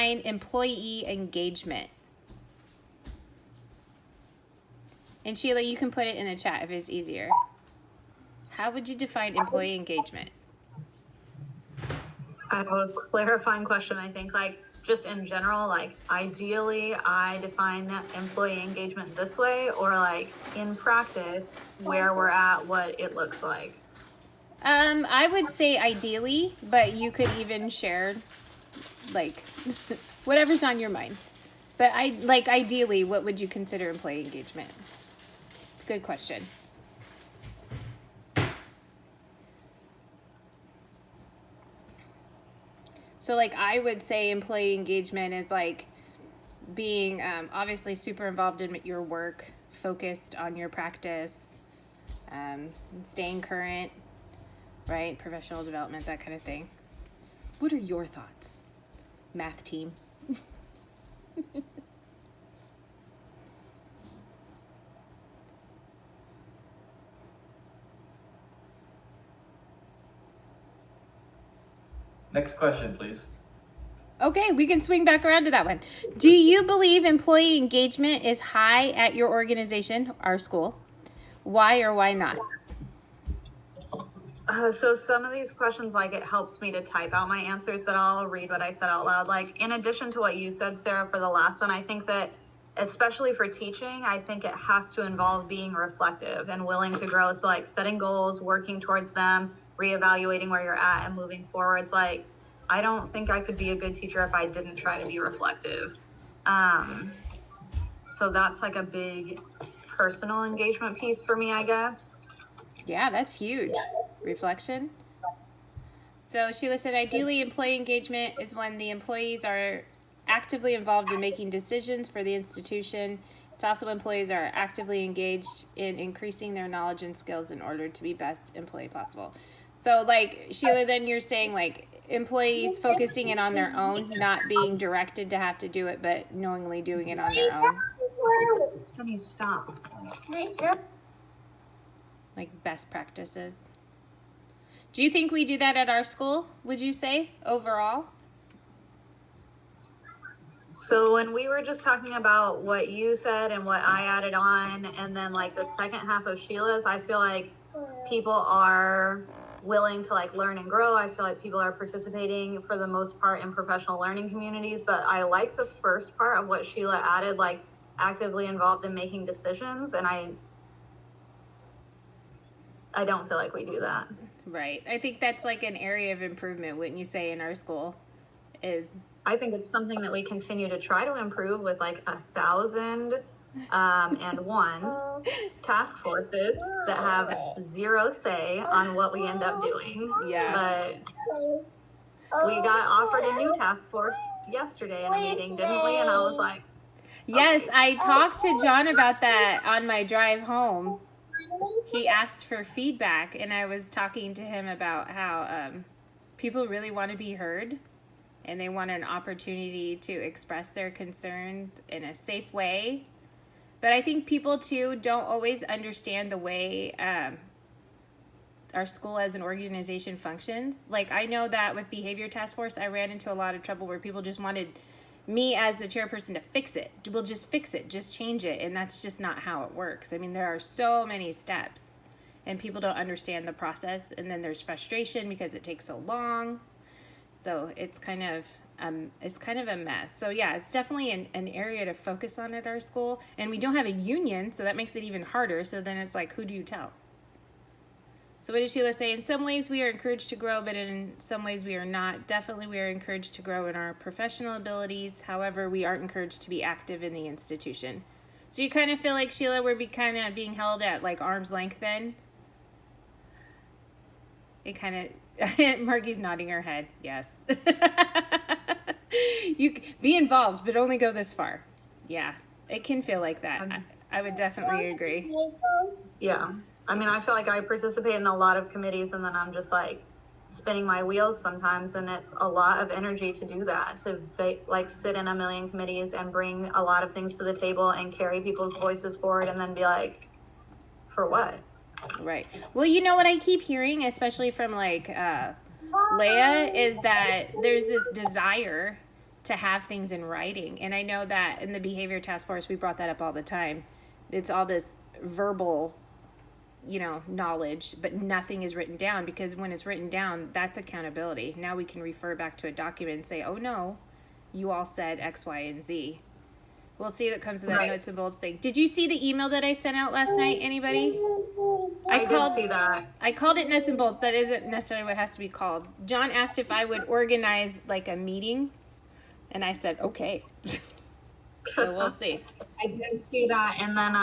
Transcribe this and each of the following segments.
define employee engagement? And Sheila, you can put it in the chat if it's easier. How would you define employee engagement? I have a clarifying question, I think, like, just in general, like, ideally, I define that employee engagement this way, or, like, in practice, where we're at, what it looks like. I would say ideally, but you could even share, like, whatever's on your mind. But ideally, what would you consider employee engagement? Good question. So, like, I would say employee engagement is like being obviously super involved in your work, focused on your practice, staying current, right? Professional development, that kind of thing. What are your thoughts, math team? Next question, please. Okay, we can swing back around to that one. Do you believe employee engagement is high at your organization, our school? Why or why not? So some of these questions, like, it helps me to type out my answers, but I'll read what I said out loud. Like, in addition to what you said, Sarah, for the last one, I think that especially for teaching, I think it has to involve being reflective and willing to grow. So, like, setting goals, working towards them, reevaluating where you're at and moving forwards. Like, I don't think I could be a good teacher if I didn't try to be reflective. So that's like a big personal engagement piece for me, I guess. Yeah, that's huge. Reflection. So Sheila said, ideally, employee engagement is when the employees are actively involved in making decisions for the institution. It's also employees are actively engaged in increasing their knowledge and skills in order to be best employee possible. So, like, Sheila, then you're saying, like, employees focusing in on their own, not being directed to have to do it, but knowingly doing it on their own. Can you stop? Like best practices. Do you think we do that at our school, would you say, overall? So when we were just talking about what you said and what I added on, and then, like, the second half of Sheila's, I feel like people are willing to, like, learn and grow. I feel like people are participating for the most part in professional learning communities, but I like the first part of what Sheila added, like, actively involved in making decisions, and I don't feel like we do that. Right. I think that's like an area of improvement, wouldn't you say, in our school? I think it's something that we continue to try to improve with, like, 1,001 task forces that have zero say on what we end up doing. Yeah. But we got offered a new task force yesterday in a meeting, didn't we? And I was like, yes, okay. I talked to John about that on my drive home. He asked for feedback, and I was talking to him about how people really want to be heard, and they want an opportunity to express their concern in a safe way. But I think people, too, don't always understand the way our school as an organization functions. Like, I know that with Behavior Task Force, I ran into a lot of trouble where people just wanted me as the chairperson to fix it. We'll just fix it, just change it. And that's just not how it works. I mean, there are so many steps, and people don't understand the process. And then there's frustration because it takes so long. So it's kind of a mess. So yeah, it's definitely an area to focus on at our school. And we don't have a union, so that makes it even harder. So then it's like, who do you tell? So what did Sheila say? In some ways we are encouraged to grow, but in some ways we are not. Definitely we are encouraged to grow in our professional abilities. However, we aren't encouraged to be active in the institution. So you kind of feel like, Sheila, we're kind of being held at like arm's length then? It kind of... Margie's nodding her head. Yes. You be involved, but only go this far. Yeah, it can feel like that. I would definitely agree. Yeah. I mean, I feel like I participate in a lot of committees, and then I'm just like spinning my wheels sometimes, and it's a lot of energy to do that, to like sit in a million committees and bring a lot of things to the table and carry people's voices forward, and then be like, for what? Right. Well, you know what I keep hearing, especially from like Leia, is that there's this desire to have things in writing. And I know that in the behavior task force, we brought that up all the time. It's all this verbal, knowledge, but nothing is written down, because when it's written down, that's accountability. Now we can refer back to a document and say, oh no, you all said X, Y, and Z. We'll see what comes of that nuts and bolts thing. Did you see the email that I sent out last night? Anybody? I did see that. I called it nuts and bolts. That isn't necessarily what it has to be called. John asked if I would organize like a meeting, and I said, okay. So we'll see. I did see that, and then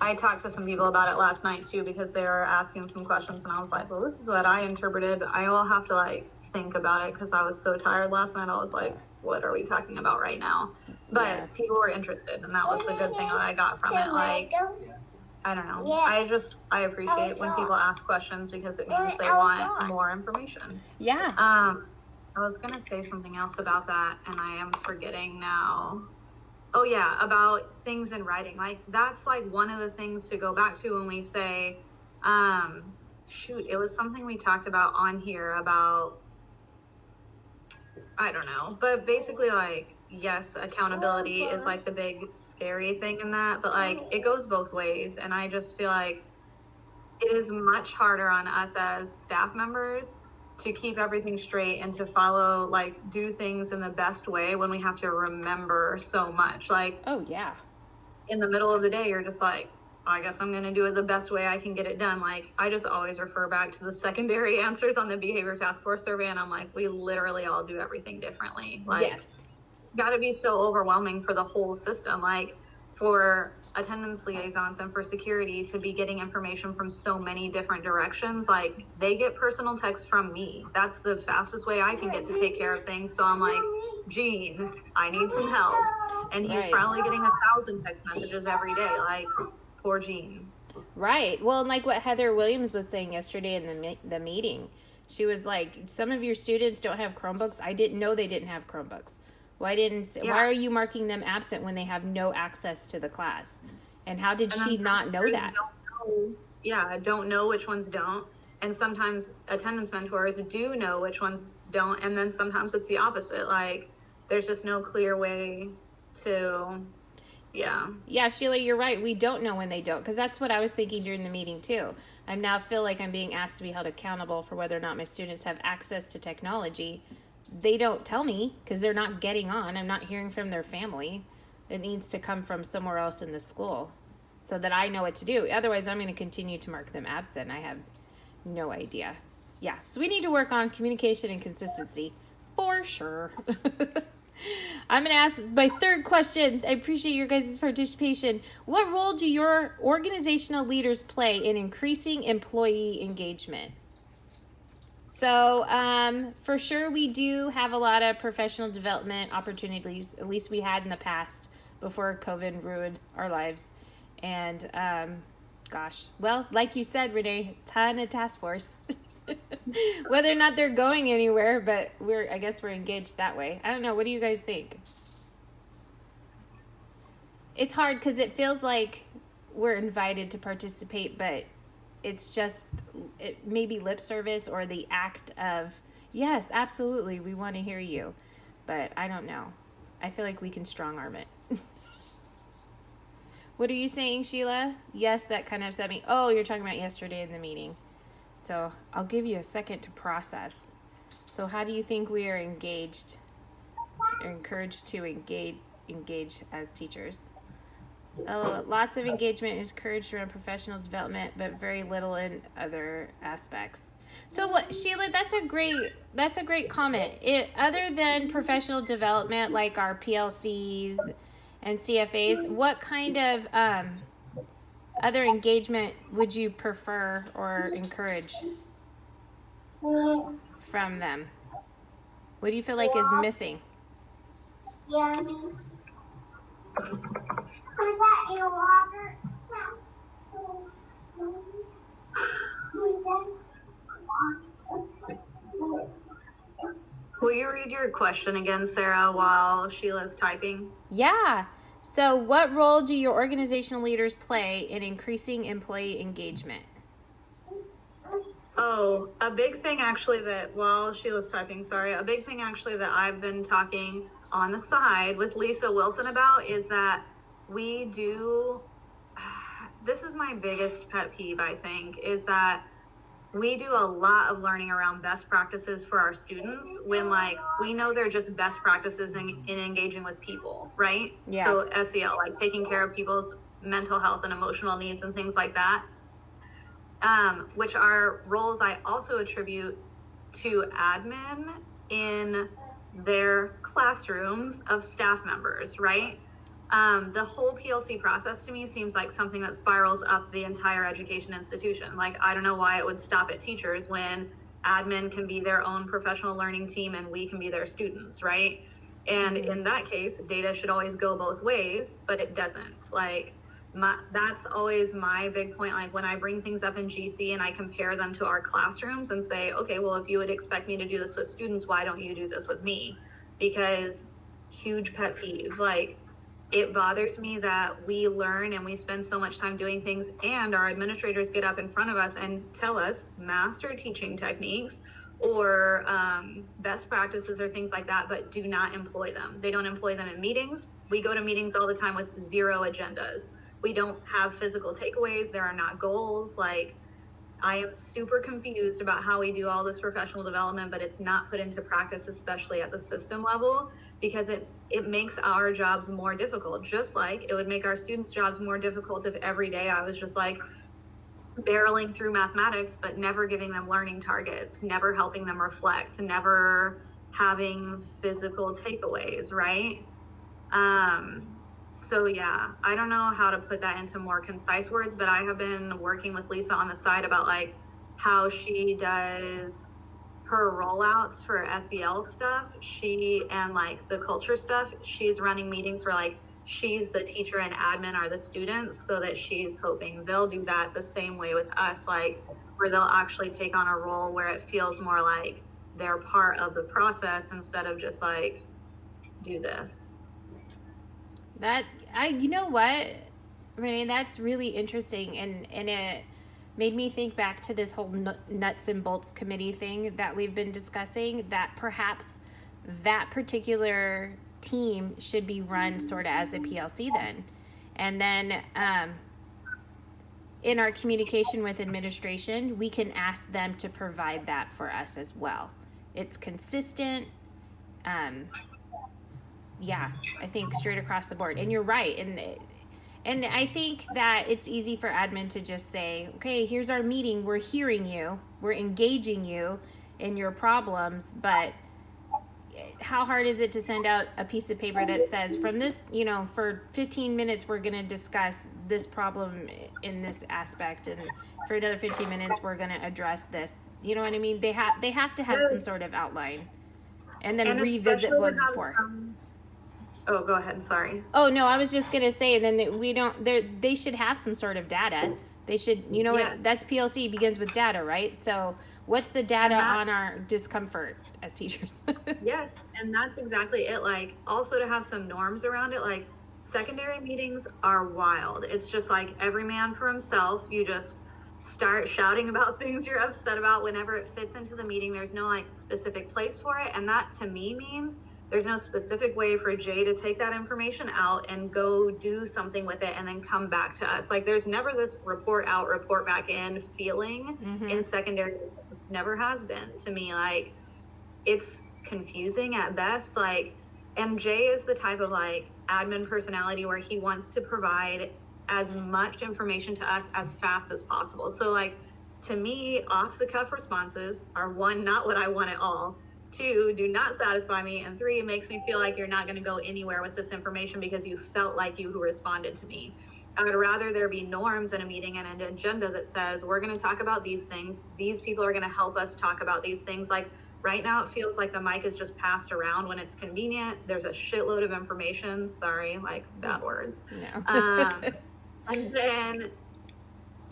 I talked to some people about it last night too, because they were asking some questions, and I was like, well, this is what I interpreted. I will have to like think about it, because I was so tired last night. I was like, what are we talking about right now? But people were interested, and that was the good thing that I got from it. Like, I don't know. I appreciate when people ask questions, because it means they want more information. Yeah. I was going to say something else about that, and I am forgetting now. Oh, yeah, about things in writing. Like, that's, like, one of the things to go back to when we say, it was something we talked about on here about, I don't know. But basically, like, yes, accountability is, like, the big scary thing in that. But, like, it goes both ways. And I just feel like it is much harder on us as staff members to keep everything straight and to follow, like, do things in the best way when we have to remember so much. Like, oh yeah, in the middle of the day, you're just like, I guess I'm going to do it the best way I can get it done. Like, I just always refer back to the secondary answers on the behavior task force survey, and I'm like, we literally all do everything differently. Like, yes. Got to be so overwhelming for the whole system. Like, for attendance liaisons and for security to be getting information from so many different directions, like, they get personal texts from me. That's the fastest way I can get to take care of things. So I'm like, Gene, I need some help. And he's probably getting 1,000 text messages every day. Like, poor Gene. Right. Well, and like what Heather Williams was saying yesterday in the meeting, she was like, some of your students don't have Chromebooks. I didn't know they didn't have Chromebooks. Why are you marking them absent when they have no access to the class? And how did she not know that? Don't know which ones don't. And sometimes attendance mentors do know which ones don't. And then sometimes it's the opposite. Like, there's just no clear way to, Yeah, Sheila, you're right. We don't know when they don't, because that's what I was thinking during the meeting too. I now feel like I'm being asked to be held accountable for whether or not my students have access to technology. They don't tell me because they're not getting on. I'm not hearing from their family. It needs to come from somewhere else in the school so that I know what to do. Otherwise, I'm going to continue to mark them absent. I have no idea. Yeah, so we need to work on communication and consistency for sure. I'm going to ask my third question. I appreciate your guys' participation. What role do your organizational leaders play in increasing employee engagement? So for sure, we do have a lot of professional development opportunities, at least we had in the past before COVID ruined our lives. And well, like you said, Renee, ton of task force. Whether or not they're going anywhere, but I guess we're engaged that way. I don't know. What do you guys think? It's hard because it feels like we're invited to participate, but it's just maybe lip service or the act of, yes, absolutely, we want to hear you. But I don't know. I feel like we can strong arm it. What are you saying, Sheila? Yes, that kind of upset me. Oh, you're talking about yesterday in the meeting. So I'll give you a second to process. So how do you think we are engaged or encouraged to engage as teachers? Lots of engagement is encouraged around professional development, but very little in other aspects. So what, Sheila, that's a great comment. Other than professional development, like our PLCs and CFAs, what kind of other engagement would you prefer or encourage from them? What do you feel like is missing? Yeah. Put that in water. Will you read your question again, Sarah, while Sheila's typing? Yeah. So what role do your organizational leaders play in increasing employee engagement? Oh, a big thing actually that, while Sheila's typing, sorry, a big thing actually that I've been talking on the side with Lisa Wilson about is that we do, this is my biggest pet peeve, I think, is that we do a lot of learning around best practices for our students when, like, we know they're just best practices in engaging with people, right? Yeah. So SEL, like taking care of people's mental health and emotional needs and things like that. Which are roles I also attribute to admin in their classrooms of staff members, right? The whole PLC process to me seems like something that spirals up the entire education institution. Like, I don't know why it would stop at teachers when admin can be their own professional learning team and we can be their students, right? And in that case, data should always go both ways, but it doesn't. Like, that's always my big point. Like, when I bring things up in GC and I compare them to our classrooms and say, okay, well, if you would expect me to do this with students, why don't you do this with me? Because huge pet peeve, like, it bothers me that we learn and we spend so much time doing things and our administrators get up in front of us and tell us master teaching techniques or best practices or things like that, but do not employ them. They don't employ them in meetings. We go to meetings all the time with zero agendas. We don't have physical takeaways. There are not goals. Like, I am super confused about how we do all this professional development, but it's not put into practice, especially at the system level, because it makes our jobs more difficult, just like it would make our students' jobs more difficult if every day I was just like barreling through mathematics, but never giving them learning targets, never helping them reflect, never having physical takeaways, right? So yeah, I don't know how to put that into more concise words, but I have been working with Lisa on the side about like how she does her rollouts for SEL stuff. She and like the culture stuff, she's running meetings where like she's the teacher and admin are the students, so that she's hoping they'll do that the same way with us, like where they'll actually take on a role where it feels more like they're part of the process instead of just like, do this. You know what, Renee, that's really interesting, and it made me think back to this whole nuts and bolts committee thing that we've been discussing, that perhaps that particular team should be run sort of as a PLC then. And then in our communication with administration, we can ask them to provide that for us as well. It's consistent. Yeah, I think straight across the board. And you're right. And I think that it's easy for admin to just say, okay, here's our meeting. We're hearing you. We're engaging you in your problems. But how hard is it to send out a piece of paper that says, from this, for 15 minutes, we're going to discuss this problem in this aspect. And for another 15 minutes, we're going to address this. You know what I mean? They have to have some sort of outline and then revisit what's before. Oh, go ahead. Sorry. Oh, no, I was just going to say, then they should have some sort of data. They should, what, that's PLC begins with data, right? So what's the data on our discomfort as teachers? Yes. And that's exactly it. Like, also to have some norms around it, like secondary meetings are wild. It's just like every man for himself. You just start shouting about things you're upset about whenever it fits into the meeting. There's no like specific place for it. And that to me means there's no specific way for Jay to take that information out and go do something with it and then come back to us. Like, there's never this report out, report back in feeling in secondary. It never has been to me. Like, it's confusing at best. Like, and Jay is the type of like admin personality where he wants to provide as much information to us as fast as possible. So like, to me, off the cuff responses are, 1, not what I want at all. 2, do not satisfy me. And 3, it makes me feel like you're not going to go anywhere with this information because you felt like you responded to me. I would rather there be norms in a meeting and an agenda that says, we're going to talk about these things. These people are going to help us talk about these things. Like right now, it feels like the mic is just passed around when it's convenient. There's a shitload of information. Sorry, like bad words. No. And then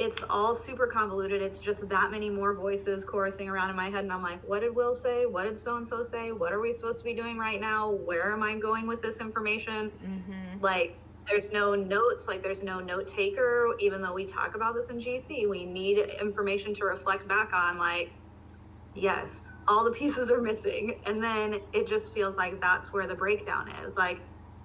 it's all super convoluted. It's just that many more voices chorusing around in my head. And I'm like, what did Will say? What did so-and-so say? What are we supposed to be doing right now? Where am I going with this information? Like, there's no notes, like there's no note taker. Even though we talk about this in GC, we need information to reflect back on, like, yes, all the pieces are missing. And then it just feels like that's where the breakdown is. Like,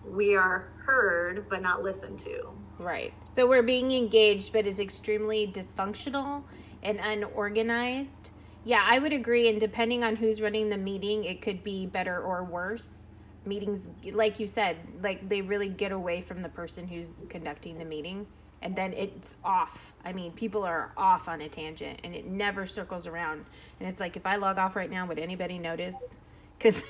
we are heard, but not listened to. Right. So we're being engaged, but it's extremely dysfunctional and unorganized. Yeah, I would agree. And depending on who's running the meeting, it could be better or worse. Meetings, like you said, like they really get away from the person who's conducting the meeting, and then it's off. I mean, people are off on a tangent, and it never circles around. And it's like, if I log off right now, would anybody notice? Because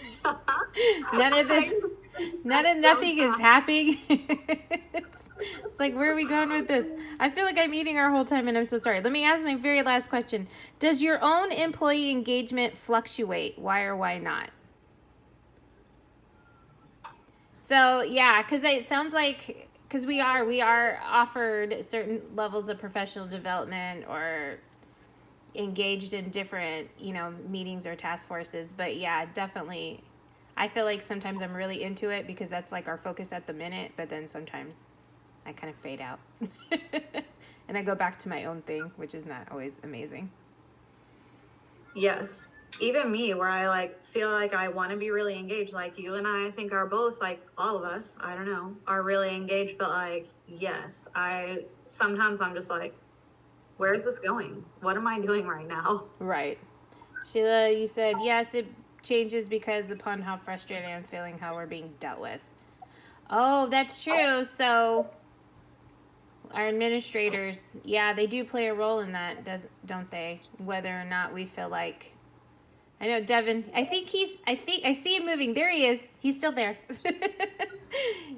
nothing is happening. It's like, where are we going with this? I feel like I'm eating our whole time, and I'm so sorry. Let me ask my very last question. Does your own employee engagement fluctuate? Why or why not? So, yeah, because it sounds like, because we are offered certain levels of professional development or engaged in different, meetings or task forces. But yeah, definitely, I feel like sometimes I'm really into it because that's like our focus at the minute, but then sometimes I kind of fade out and I go back to my own thing, which is not always amazing. Yes. Even me, where I like feel like I want to be really engaged, like you and I think are both, like all of us, I don't know, are really engaged, but like, yes, sometimes I'm just like, where is this going? What am I doing right now? Right. Sheila, you said, yes, it changes because upon how frustrated I'm feeling, how we're being dealt with. Oh, that's true. So our administrators, yeah, they do play a role in that, don't they? Whether or not we feel like, I know Devin, I see him moving. There he is. He's still there.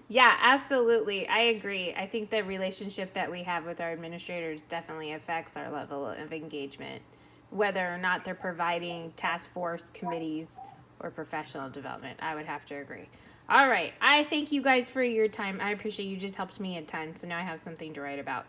Yeah, absolutely. I agree. I think the relationship that we have with our administrators definitely affects our level of engagement, whether or not they're providing task force committees or professional development. I would have to agree. All right. I thank you guys for your time. I appreciate you. Just helped me a ton. So now I have something to write about.